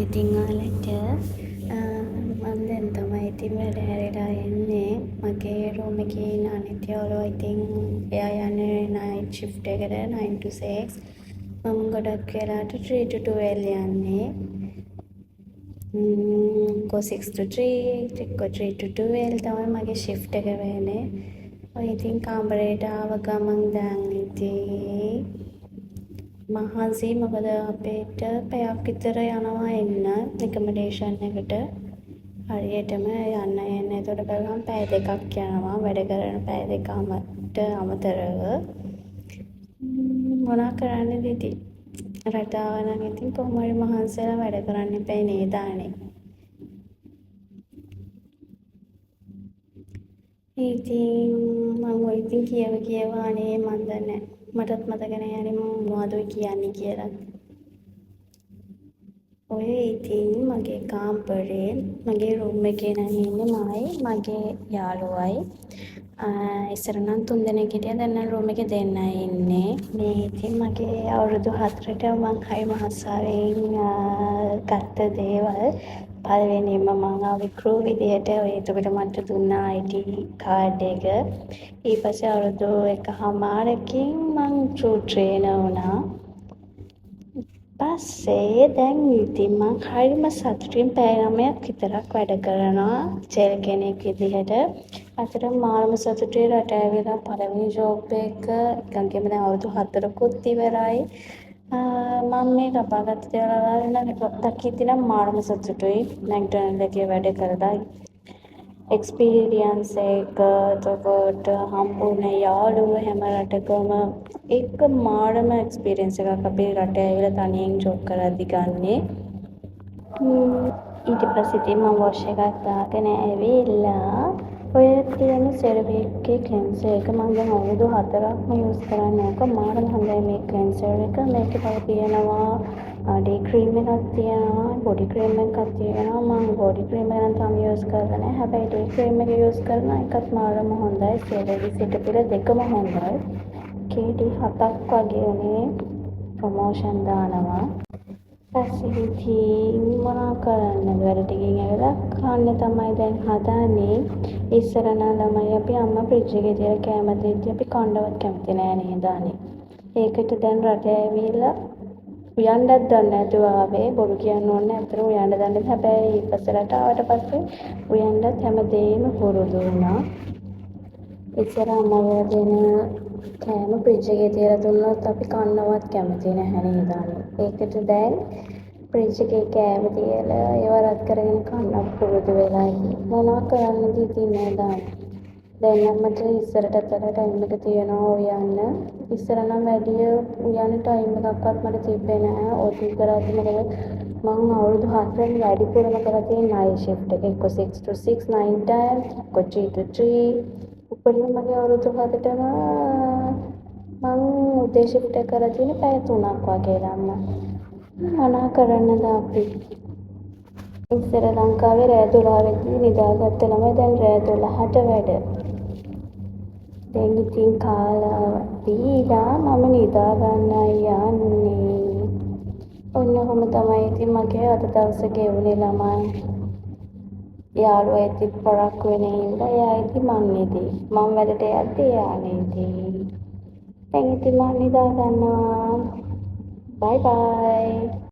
ඉතින් ඔයාලට මම දැන් තමයි ඉතින් වැඩ හැරලා එන්නේ. මගේ රූම් එකේ ඉන්න අනිත් යාළුවා ඉතින් එයා යන්නේ නයිට් ෂිෆ්ට් එකට 9 to 6. මම ගොඩක් වෙලාවට 3 to 12 යන්නේ. කො 6 to 3, කො 3 to 12 තමයි මගේ ෂිෆ්ට් එක වෙන්නේ. ඔය ඉතින් කාමරේට ආව ගමන් දැන් ඉතින් මහන්සි මොකද අපිට පැයක් විතර යනවා එන්න එකමඩේෂන් එකට. හරියටම යන්න එන්න. එතකොට බලන්න පැය දෙකක් යනවා වැඩ කරන පැය දෙකකට අමතරව. මොනා කරන්නද ඉතින්? රටාව නම් ඉතින් කොහොම හරි මහන්සිලා වැඩ කරන්න එපා නේද අනේ. ඉතින් මම ඔය ඉතින් කියව අනේ මන් දන්නේ මටත් මතක නෑ අනේ මම මොනවද කියන්නේ කියලා. ඔය ඉතින් මගේ කාමරේ මගේ රූම් එකේ නම් ඉන්නේ මගේ යාළුවයි. ඉස්සර නම් 3 දෙනෙක් හිටියා. දැන් නම් රූම් එකේ දෙන්නයි ඉන්නේ. මේ ඉතින් මගේ අවුරුදු 4ට මං හරි මහසාවෙන් ගත්ත දේවල්. පළවෙනිම මං ආවේ ක්‍රූ විදියට. ඔය එතකොට මට දුන්නා ID කාඩ් එක. ඊට පස්සේ අවුරුදු 1.5කින් මං ක්‍රූ ට්‍රේනර් වුණා. පස්සේ දැන් ඉතින් මං හරිම සතුටින් පැය 9ක් විතරක් වැඩ කරනවා චෙල් කෙනෙක් විදිහට. අතට මාළම සතුටේ රට ඇවිල්ලා පළවෙනි ජොබ් එක එකගේම දැන් අවුරුදු 4කුත් ඉවරයි. මම මේ ලබාගත් දේවල් වල දකිද්දී නම් මාළම සතුටුයි. මැක්ඩොනල්ඩ් එකේ වැඩ කරලා එක්ස්පීරියන්ස් එක එතකොට හම්බුන යාළුවෝ හැම රටකම එක මාළම එක්ස්පීරියන්ස් එකක් අපේ රටේ ඇවිල්ලා තනියෙන් ජොබ් කරද්දි ගන්නේ. ඊට පස්සේ ඉතින් මම වොෂ් එකක් දාගෙන ඇවිල්ලා ඔය තියෙන සෙරවි එකේ ක්ලෙන්සර් එක මම දැන් අවුරුදු 4ක්ම යූස් කරන්නේ. ඒක මාළම හොඳයි මේ ක්ලෙන්සර් එක. මේකේ තව තියෙනවා ඩේ ක්‍රීම් එකක් තියෙනවා, බොඩි ක්‍රීම් එකක් තියෙනවා. මම බොඩි ක්‍රීම් එක නම් තාම යූස් කරලා නැහැ. හැබැයි ඩේ ක්‍රීම් එක යූස් කරනවා. ඒකත් මාළම හොඳයි. සෙරවි සිටපිල දෙකම හොඳයි. KD 7ක් වගේ උනේ ප්‍රොමෝෂන් දානවා. පස්සේ ඉතින් මොනා කරන්නද වැඩ ටිකකින් ඇවිල්ලා කන්න තමයි දැන් හදන්නේ. ඉස්සර නම් ළමයි අපි අම්මා ෆ්‍රිජ් එකේ තියලා කෑම දෙද්දි අපි කන්නවත් කැමති නෑ නේද අනේ. ඒකට දැන් රටේ ඇවිල්ලා උයන්නත් දන්නේ නැතුව ආවේ. බොරු කියන්න ඕනේ නැහැ. අතන උයන්න දන්නේ. හැබැයි ඉස්සරට ආවට පස්සේ උයන්නත් හැමදේම පුරුදු වුණා. ඉස්සර අම්මා දෙන කෑම ෆ්‍රිජ් එකේ තියලා දුන්නොත් අපි කන්නවත් කැමති නැහැ නේද අනේ. ඒකට දැන් ෆ්‍රිජ් එකේ කෑම තියලා ඒව රත් කරගෙන කන්න පුරුදු වෙලා මොනවා කරන්නද ඉතින් නේද අනේ. දැන් නම් මට ඉස්සරටත් වඩා ටයිම් එක තියෙනවා උයන්න. ඉස්සර නම් වැඩි උයන්න ටයිම් එකක්වත් මට තිබ්බේ නැහැ. ඔටි කරද්දි මොකද මම අවුරුදු 4න් වැඩිපුරම කරලා තියෙන නයිට් ෂිෆ්ට් එක. එක්ක 6 to 6 night time, එක්ක 3 to 3. උපරිම මගේ අවුරුදු 7ටම මං උදේ ෂිෆ්ට් එක කරලා තියෙන පැය 3ක් වගේ ළම්ම. මොනා කරන්නද අපි. ඉස්සර ලංකාවේ රෑ 12 වෙද්දී නිදාගත්ත ළමයි දැන් රෑ 12ට වැඩ. දැන් ඉතින් කාලා දීලා මම නිදා ගන්නයි යන්නේ. ඔන්න ඔහොම තමයි ඉතින් මගේ අද දවස ගෙවුනේ ළමයි. යාළුවා ඉතින් පරක්කු වෙන්නේ ඉඳලා එයා ඉතින් මං නෙදී. මම වැඩට යද්දී එයා නෙදී. දැන් ඉතින් මං නිදා ගන්නවා. බයි බයි.